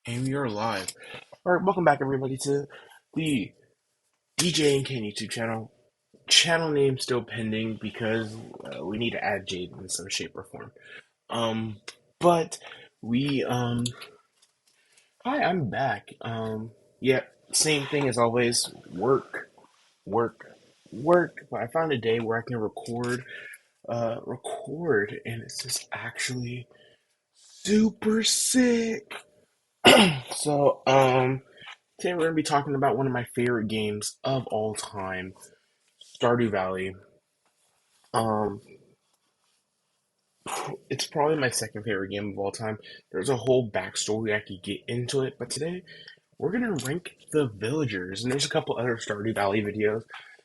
And we are live. All right, welcome back, everybody, to the DJ and Ken YouTube channel. Channel name still pending because we need to add Jade in some shape or form. Um, but we hi, I'm back. Yeah, same thing as always. Work, work, work. But I found a day where I can record, and it's just actually super sick. So, today we're gonna be talking about one of my favorite games of all time, Stardew Valley. Um, it's probably my second favorite game of all time. There's a whole backstory I could get into it, but today we're gonna rank the villagers, and there's a couple other Stardew Valley videos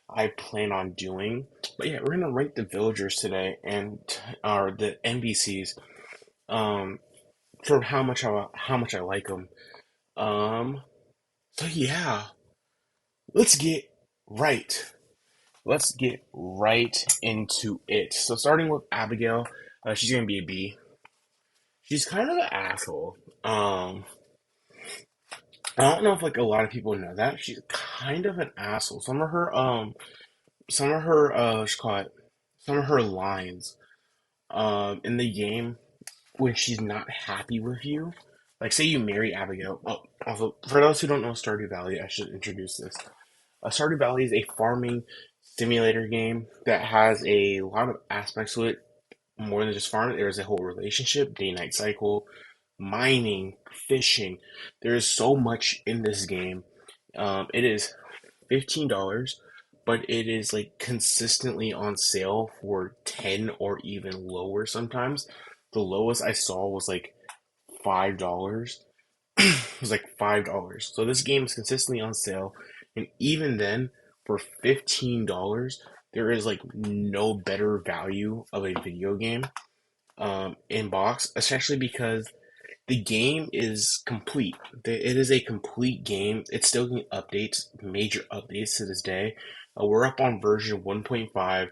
I plan on doing. But yeah, we're gonna rank the villagers today and or the NPCs um for how much I like them. Um, so yeah, let's get right let's get right into it. So starting with Abigail, she's gonna be a B. She's kind of an asshole. I don't know if like a lot of people know that she's kind of an asshole. What's call it, some of her lines in the game when she's not happy with you. Like say you marry Abigail. Oh, also for those who don't know Stardew Valley, I should introduce this. Stardew Valley is a farming simulator game that has a lot of aspects to it more than just farming. There's a whole relationship, day night cycle, mining, fishing. There is so much in this game. It is $15, but it is like consistently on sale for 10 or even lower sometimes. The lowest I saw was like $5. It was like $5. So this game is consistently on sale, and even then, for $15, there is like no better value of a video game in box, especially because the game is complete. It is a complete game. It's still getting updates, major updates to this day. We're up on version 1.5.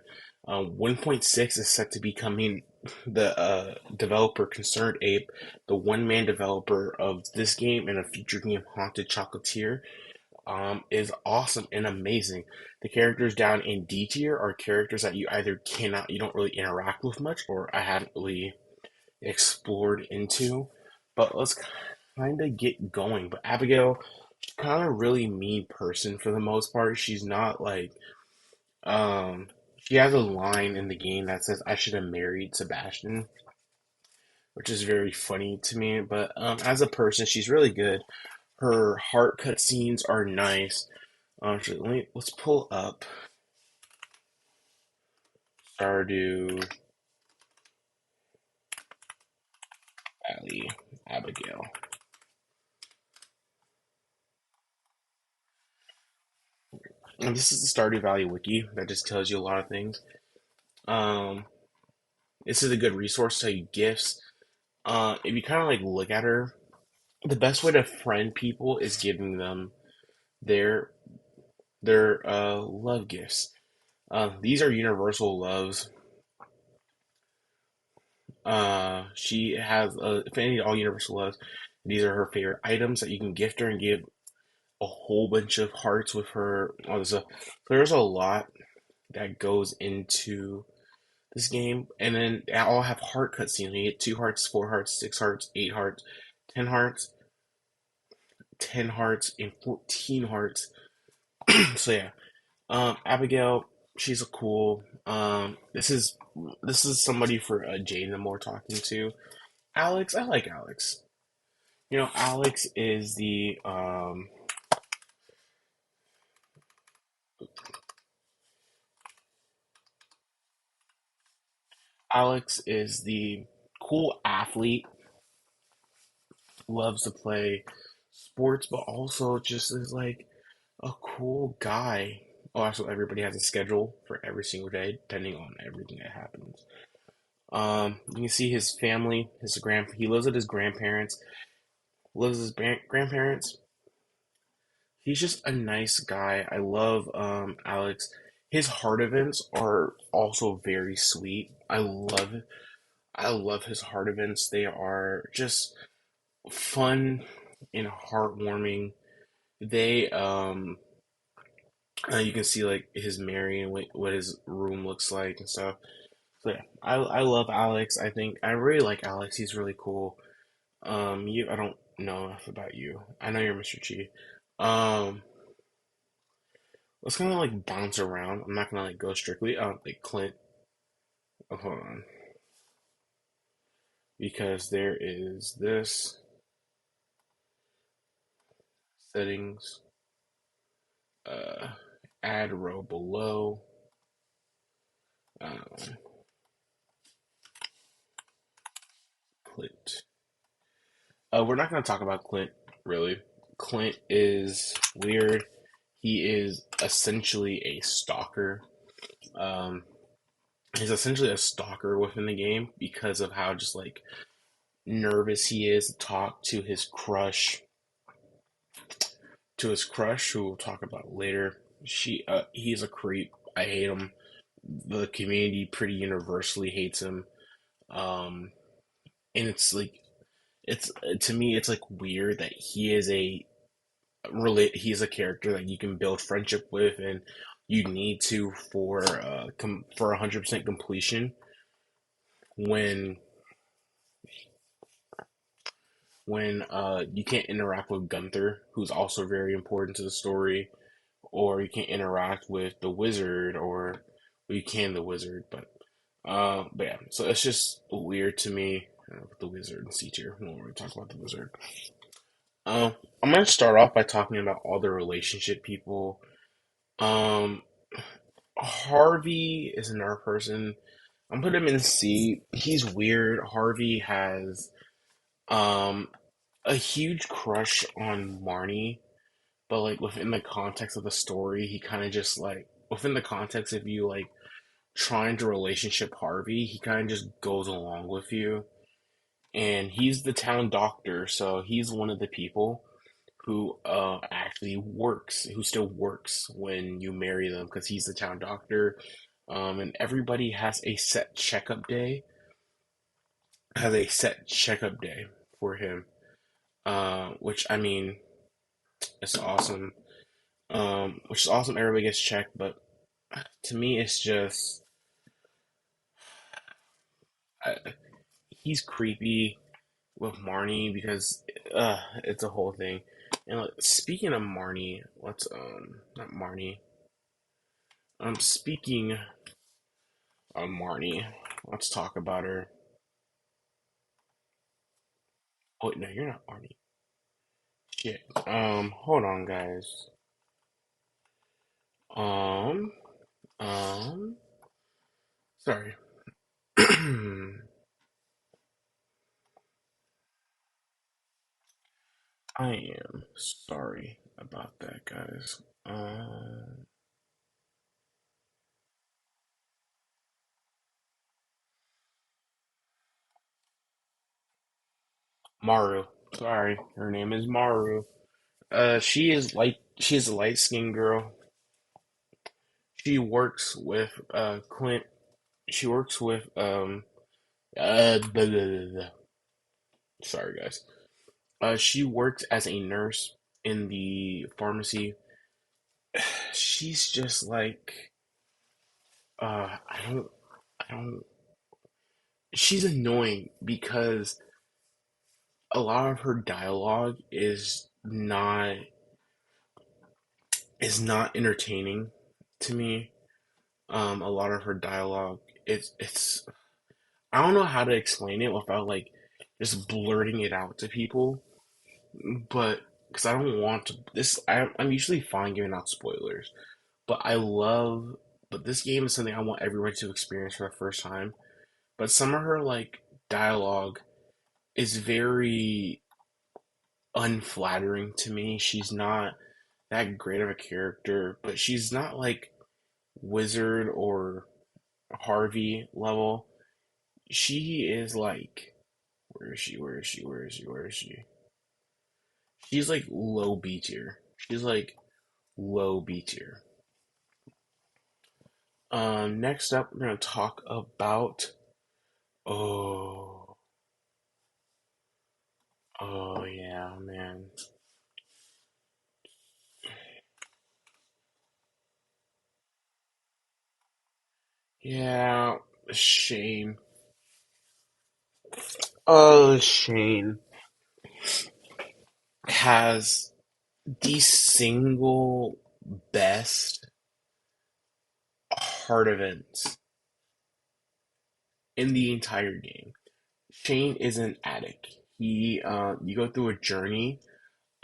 1.6 is set to be coming. The developer Concerned Ape, the one-man developer of this game and a future game Haunted Chocolatier, is awesome and amazing. The characters down in D tier are characters that you don't really interact with much, or I haven't really explored into. But let's kind of get going. But Abigail, she's kind of really mean person for the most part. She's not like, um, she has a line in the game that says, I should have married Sebastian, which is very funny to me. But as a person, she's really good. Her heart cutscenes are nice. Let's pull up Stardew Valley Abigail. And this is the Stardew Valley wiki that just tells you a lot of things. Um, this is a good resource to tell you gifts. If you kind of like look at her, the best way to friend people is giving them their their love gifts. These are universal loves. She has if any all universal loves. These are her favorite items that you can gift her and give a whole bunch of hearts with her. All this stuff. So there's a lot that goes into this game, and then they all have heart cutscenes. You get 2 hearts, 4 hearts, 6 hearts, 8 hearts, 10 hearts, 10 hearts, and 14 hearts. So yeah, Abigail, she's a cool. This is somebody for Jade and more talking to. Alex, I like Alex. Alex is the cool athlete. Loves to play sports, but also just is like a cool guy. Oh, also, everybody has a schedule for every single day, depending on everything that happens. You can see his family, he lives with his grandparents, lives with his grandparents. He's just a nice guy. I love Alex. His heart events are also very sweet. I love his heart events. They are just fun. and heartwarming. They you can see like his Mary and what his room looks like and stuff. So yeah, I love Alex. I think I really like Alex. He's really cool. You I don't know enough about you. I know you're Mr. Chi. Um, let's kind of like bounce around. I'm not gonna like go strictly. Like Clint. Oh, hold on, because there is this settings. Uh, add row below. Um, Clint. We're not gonna talk about Clint really. Clint is weird. He is essentially a stalker. Um, he's essentially a stalker within the game because of how just like nervous he is to talk to his crush, who we'll talk about later. He's a creep. I hate him. The community pretty universally hates him. Um, and it's like it's to me it's like weird that he's a character that you can build friendship with and you need to for 100% completion when you can't interact with Gunther, who's also very important to the story, or you can't interact with the wizard, or well, you can the wizard, but yeah, so it's just weird to me with the wizard and C tier. We won't really talk about the wizard. I'm gonna start off by talking about all the relationship people. Um, Harvey is another person. I'm putting him in C. He's weird. Harvey has um a huge crush on Marnie, but like within the context of the story, he kind of just like within the context of you like trying to relationship Harvey, he kind of just goes along with you. And he's the town doctor, so he's one of the people who actually works, who still works when you marry them because he's the town doctor. And everybody has a set checkup day for him, which I mean, it's awesome. Which is awesome. Everybody gets checked, but to me, it's just I, he's creepy with Marnie because it's a whole thing. And like, speaking of Marnie, let's not Marnie. Speaking of Marnie, let's talk about her. Oh no, you're not Marnie. Shit. Hold on, guys. Um, um, sorry. I am sorry about that, guys. Maru. Sorry, her name is Maru. She's a light skinned girl. She works with Clint. She works with blah, blah, blah, blah. Sorry guys. She works as a nurse in the pharmacy. She's just like I don't she's annoying because a lot of her dialogue is not entertaining to me. A lot of her dialogue it's I don't know how to explain it without like just blurting it out to people, but because I don't want to this I'm usually fine giving out spoilers, but but this game is something I want everyone to experience for the first time. But some of her like dialogue is very unflattering to me. She's not that great of a character, but she's not like Wizard or Harvey level. She is like, where is she? Where is she? Where is she? Where is she? She's like low B tier. She's like low B tier. Next up, we're gonna talk about oh, Oh yeah, man. Yeah, Shane. Oh, Shane has the single best heart events in the entire game. Shane is an addict. You go through a journey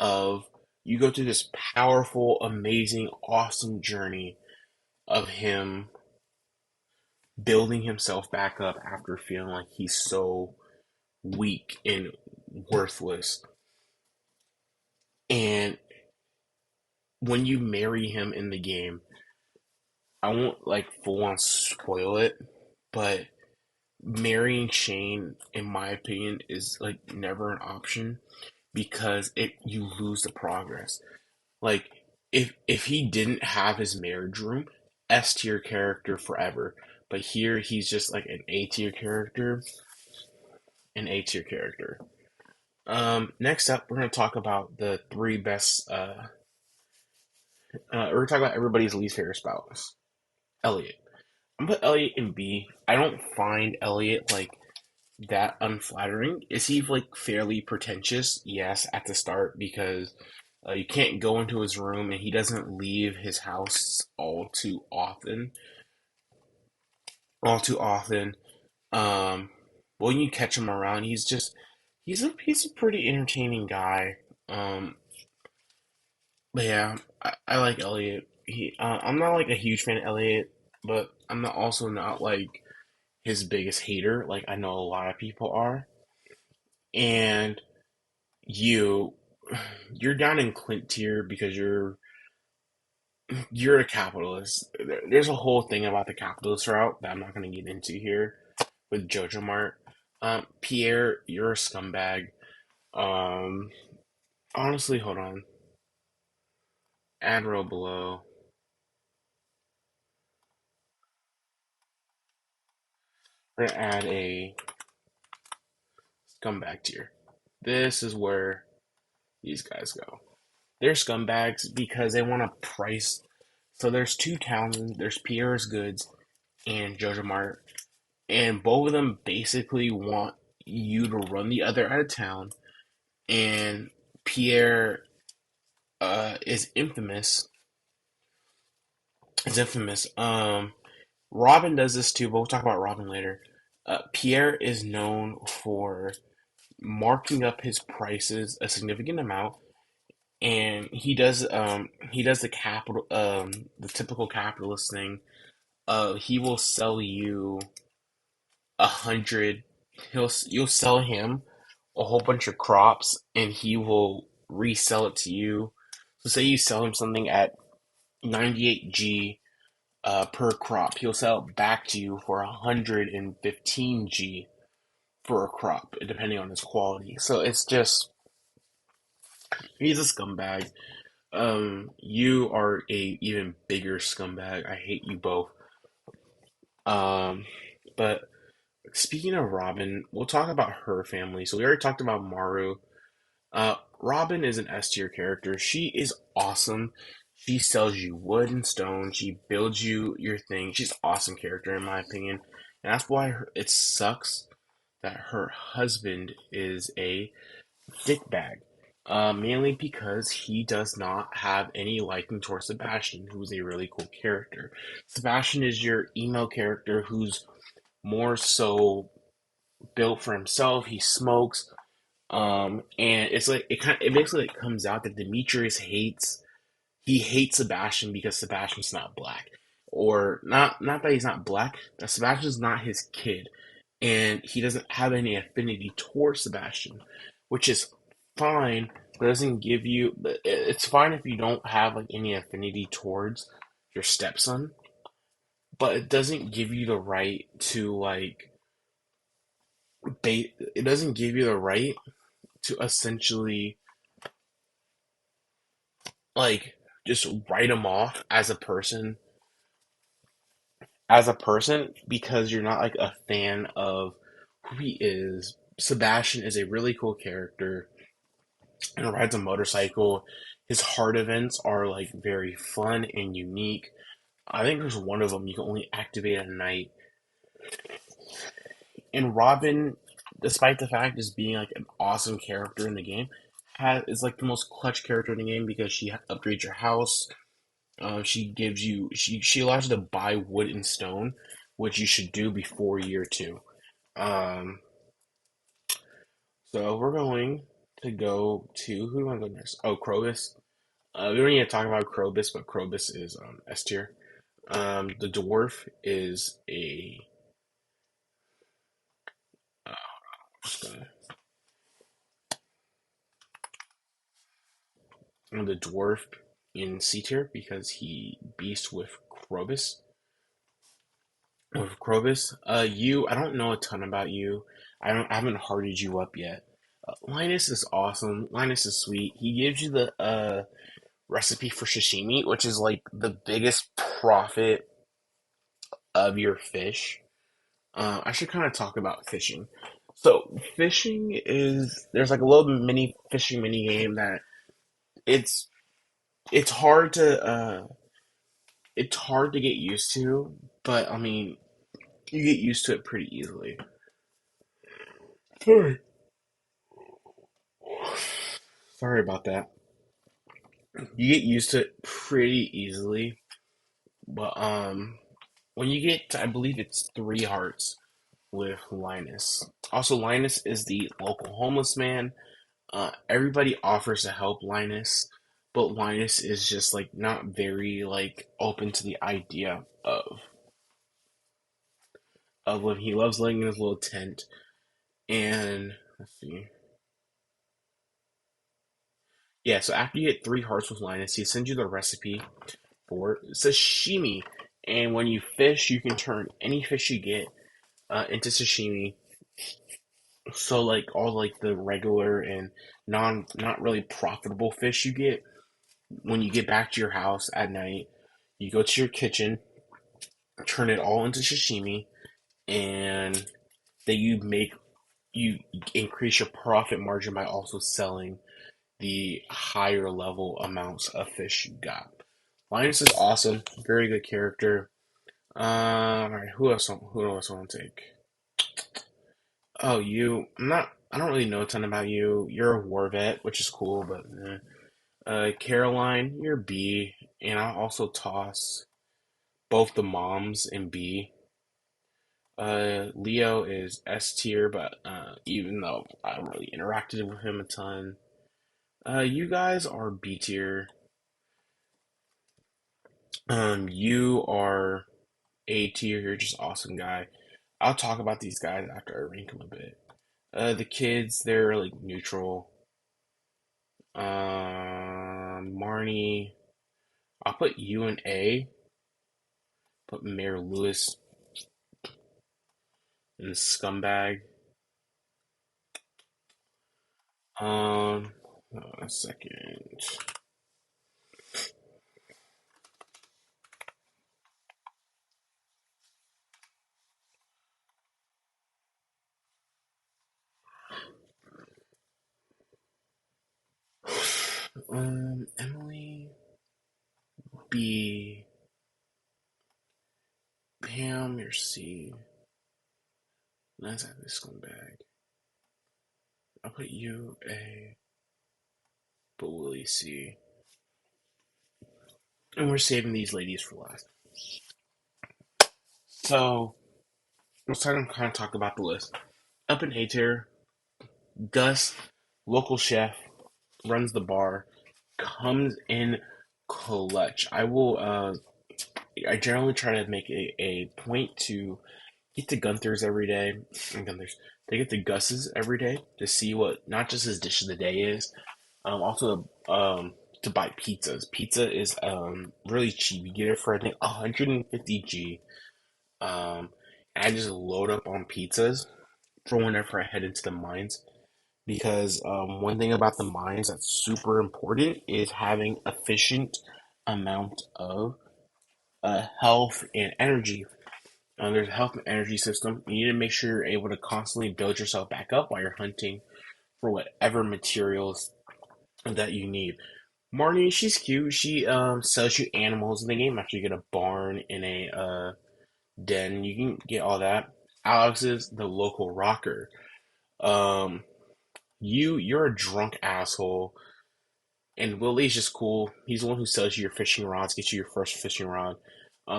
of, you go through this powerful, amazing, awesome journey of him building himself back up after feeling like he's so weak and worthless. And when you marry him in the game, I won't like full on spoil it, but marrying Shane, in my opinion, is like never an option because it you lose the progress. Like if he didn't have his marriage room, S tier character forever. But here he's just like an A tier character, an A tier character. Next up, we're gonna talk about the three best. We're gonna talk about everybody's least favorite spouse, Elliot. I'm gonna put Elliot in B. I don't find Elliot like that unflattering. Is he like fairly pretentious? Yes, at the start because you can't go into his room and he doesn't leave his house all too often. All too often. Um, when you catch him around, he's a pretty entertaining guy. But yeah, I like Elliot. I'm not like a huge fan of Elliot, but I'm not also not like his biggest hater. Like I know a lot of people are, and you you're down in Clint tier because you're a capitalist. There's a whole thing about the capitalist route that I'm not going to get into here with Jojo Mart. Pierre, you're a scumbag. Um, honestly, hold on. Add row below. We're gonna add a scumbag tier. This is where these guys go. They're scumbags because they want to price. So there's two Townsends. There's Pierre's Goods and Jojo Mart, and both of them basically want you to run the other out of town. And Pierre is infamous. Is infamous. Robin does this too, but we'll talk about Robin later. Pierre is known for marking up his prices a significant amount, and he does the typical capitalist thing. He will sell you 100. You'll sell him a whole bunch of crops, and he will resell it to you. So say you sell him something at 98G per crop, he'll sell it back to you for 115G for a crop, depending on its quality. So it's just he's a scumbag. You are a even bigger scumbag. I hate you both. Um, but speaking of Robin, we'll talk about her family. So we already talked about Maru. Robin is an S tier character. She is awesome. She sells you wood and stone. She builds you your thing. She's an awesome character in my opinion, and that's why it sucks that her husband is a dickbag. Mainly because he does not have any liking towards Sebastian, who's a really cool character. Sebastian is your emo character who's more so built for himself. He smokes, and it's like it basically like comes out that Demetrius hates Sebastian because Sebastian's not black, or not that he's not black. That Sebastian's not his kid, and he doesn't have any affinity towards Sebastian, which is fine. But it doesn't give you. It's fine if you don't have like any affinity towards your stepson, but it doesn't give you the right to like it doesn't give you the right to essentially like just write him off as a person because you're not like a fan of who he is. Sebastian is a really cool character. and rides a motorcycle. His hard events are like very fun and unique. I think there's one of them you can only activate at night. And Robin, despite the fact is being like an awesome character in the game, is like the most clutch character in the game because she upgrades your house. She gives you she allows you to buy wood and stone, which you should do before year two. Um, so we're going to go to who do we want to go next? Oh, Krobus. We don't need to talk about Krobus, but Krobus is S tier. The dwarf is a uh, just gonna, the dwarf in C tier because he beasts with Krobus. With Krobus, I don't know a ton about you. I haven't hearted you up yet. Linus is awesome. Linus is sweet. He gives you the recipe for sashimi, which is like the biggest profit of your fish. I should kind of talk about fishing. So fishing is there's like a little mini fishing mini game that it's it's hard to get used to, but I mean you get used to it pretty easily. Sorry, sorry about that. You get used to it pretty easily, but when you get to, I believe it's 3 hearts with Linus. Also, Linus is the local homeless man. Everybody offers to help Linus, but Linus is just like not very like open to the idea of when he loves living in his little tent. And let's see, yeah. So after you get 3 hearts with Linus, he sends you the recipe for sashimi. And when you fish, you can turn any fish you get into sashimi. So like all like the regular and not really profitable fish you get when you get back to your house at night, you go to your kitchen, turn it all into sashimi, and then you increase your profit margin by also selling the higher level amounts of fish you got. Linus is awesome, very good character. All right, who else want to take? Oh, you. I'm not. I don't really know a ton about you. You're a war vet, which is cool, but Caroline, you're B, and I'll also toss both the moms in B. Leo is S tier, but even though I haven't really interacted with him a ton, you guys are B tier. You are A tier. You're just awesome guy. I'll talk about these guys after I rank them a bit. The kids, they're like neutral. Marnie, I'll put you in A. Put Mayor Lewis in scumbag. Um, a second. Emily, B, Pam, you're C. Let's have this scumbag. I'll put you A, but Willie C. And we're saving these ladies for last. So let's kind of talk about the list. Up in A tier, Gus, local chef, runs the bar, comes in clutch. I generally try to make a point to get to Gunther's every day. And Gunther's. They get to Gus's every day to see what not just his dish of the day is. Also to buy pizzas. Pizza is really cheap. You get it for I think 150 G. Um, and I just load up on pizzas for whenever I head into the mines. Because one thing about the mines that's super important is having efficient amount of health and energy. There's a health and energy system. You need to make sure you're able to constantly build yourself back up while you're hunting for whatever materials that you need. Marnie, she's cute. She sells you animals in the game after you get a barn and a den. You can get all that. Alex is the local rocker. Um, you're a drunk asshole, and Willie's just cool. He's the one who sells you your fishing rods, gets you your first fishing rod.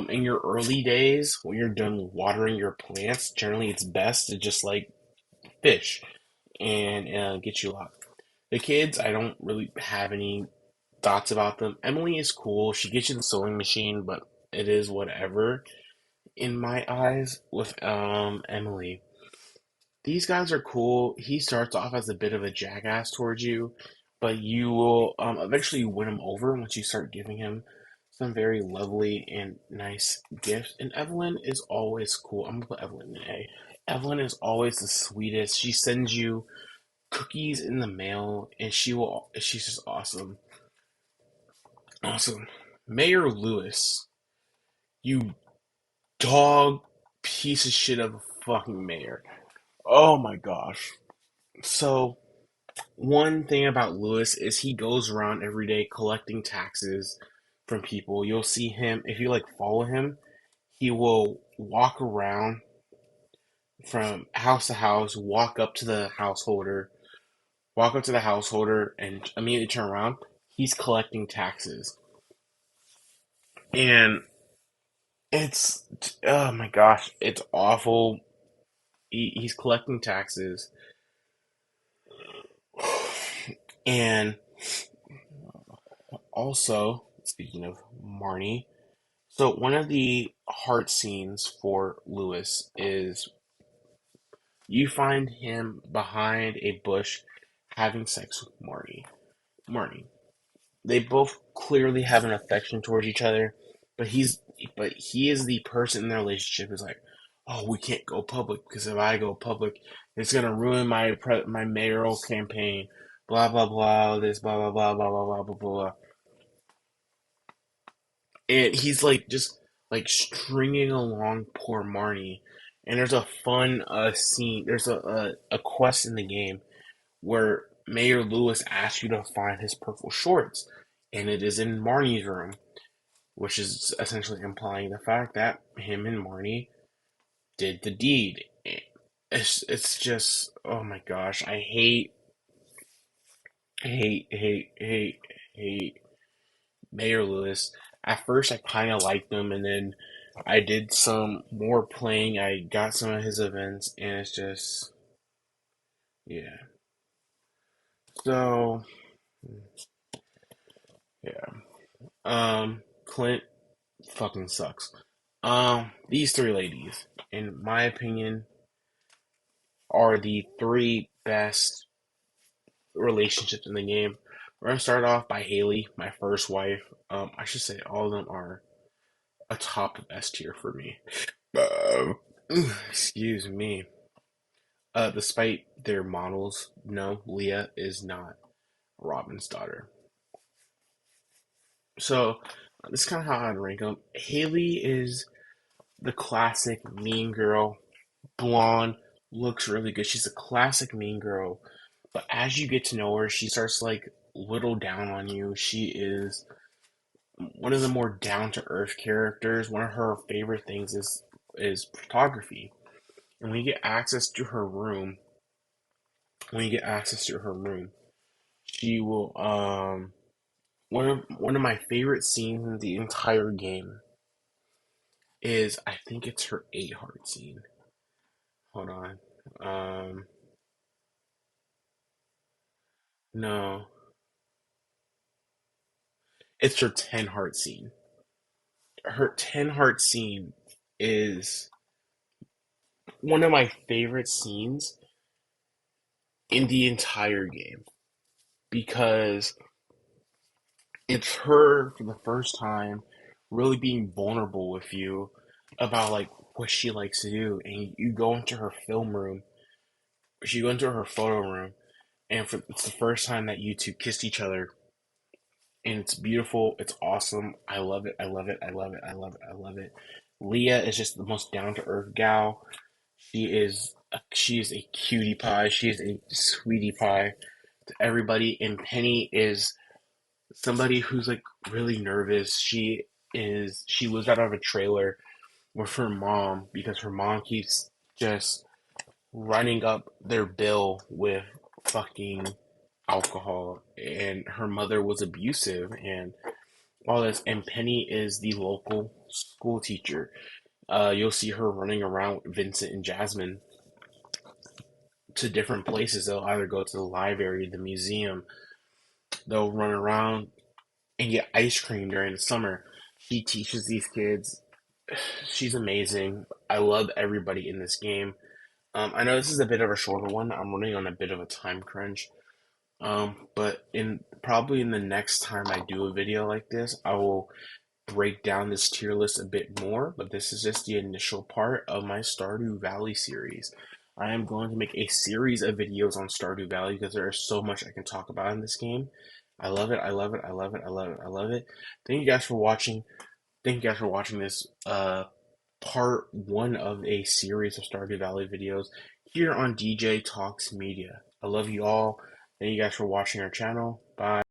In your early days, when you're done watering your plants, generally it's best to just like fish and get you a lot. The kids, I don't really have any thoughts about them. Emily is cool. She gets you the sewing machine, but it is whatever in my eyes with Emily. These guys are cool. He starts off as a bit of a jackass towards you, but you will eventually win him over once you start giving him some very lovely and nice gifts. And Evelyn is always cool. I'm gonna put Evelyn in A. Evelyn is always the sweetest. She sends you cookies in the mail, and she's just awesome. Awesome. Mayor Lewis, you dog piece of shit of a fucking mayor. Oh my gosh. So, one thing about Lewis is he goes around every day collecting taxes from people. You'll see him, if you like follow him, he will walk around from house to house, walk up to the householder, and immediately turn around. He's collecting taxes. And it's, oh my gosh, it's awful. He's collecting taxes. And also, speaking of Marnie, so one of the heart scenes for Lewis is you find him behind a bush having sex with Marnie. Marnie. They both clearly have an affection towards each other, but he is the person in their relationship who's like, oh, we can't go public because if I go public, it's gonna ruin my mayoral campaign. Blah blah blah. This blah blah blah blah blah blah blah blah. And he's like just like stringing along poor Marnie. And there's a fun scene. There's a quest in the game where Mayor Lewis asks you to find his purple shorts, and it is in Marnie's room, which is essentially implying the fact that him and Marnie did the deed. It's just, oh my gosh, I hate Mayor Lewis. At first, I kind of liked him, and then I did some more playing. I got some of his events, and it's just, yeah. So, yeah. Clint fucking sucks. These three ladies, in my opinion, are the three best relationships in the game. We're gonna start off by Haley, my first wife. I should say all of them are a top of S tier for me. Uh, excuse me. Despite their models, no, Leah is not Robin's daughter. So this is kind of how I'd rank them. Haley is the classic mean girl, blonde, looks really good. She's a classic mean girl. But as you get to know her, she starts like little down on you. She is one of the more down to earth characters. One of her favorite things is photography. And when you get access to her room, when you get access to her room, she will one of my favorite scenes in the entire game is I think it's her 8 heart scene. Hold on. Um no, it's her 10 heart scene. Her 10 heart scene is one of my favorite scenes in the entire game because it's her for the first time really being vulnerable with you about like what she likes to do, and you go into her film room, she go into her photo room, and it's the first time that you two kissed each other, and it's beautiful, it's awesome, I love it, I love it, I love it, I love it, I love it. Leah is just the most down to earth gal. She is a cutie pie. She is a sweetie pie. to everybody. And Penny is somebody who's like really nervous. She lives out of a trailer with her mom because her mom keeps just running up their bill with fucking alcohol, and her mother was abusive and all this. And Penny is the local school teacher. You'll see her running around with Vincent and Jasmine to different places. They'll either go to the library, the museum, they'll run around and get ice cream during the summer. She teaches these kids. She's amazing. I love everybody in this game. I know this is a bit of a shorter one. I'm running on a bit of a time crunch. But in probably in the next time I do a video like this, I will break down this tier list a bit more. But this is just the initial part of my Stardew Valley series. I am going to make a series of videos on Stardew Valley because there is so much I can talk about in this game. I love it. I love it. I love it. I love it. I love it. Thank you guys for watching. Thank you guys for watching this part one of a series of Stardew Valley videos here on DJ Talks Media. I love you all. Thank you guys for watching our channel. Bye.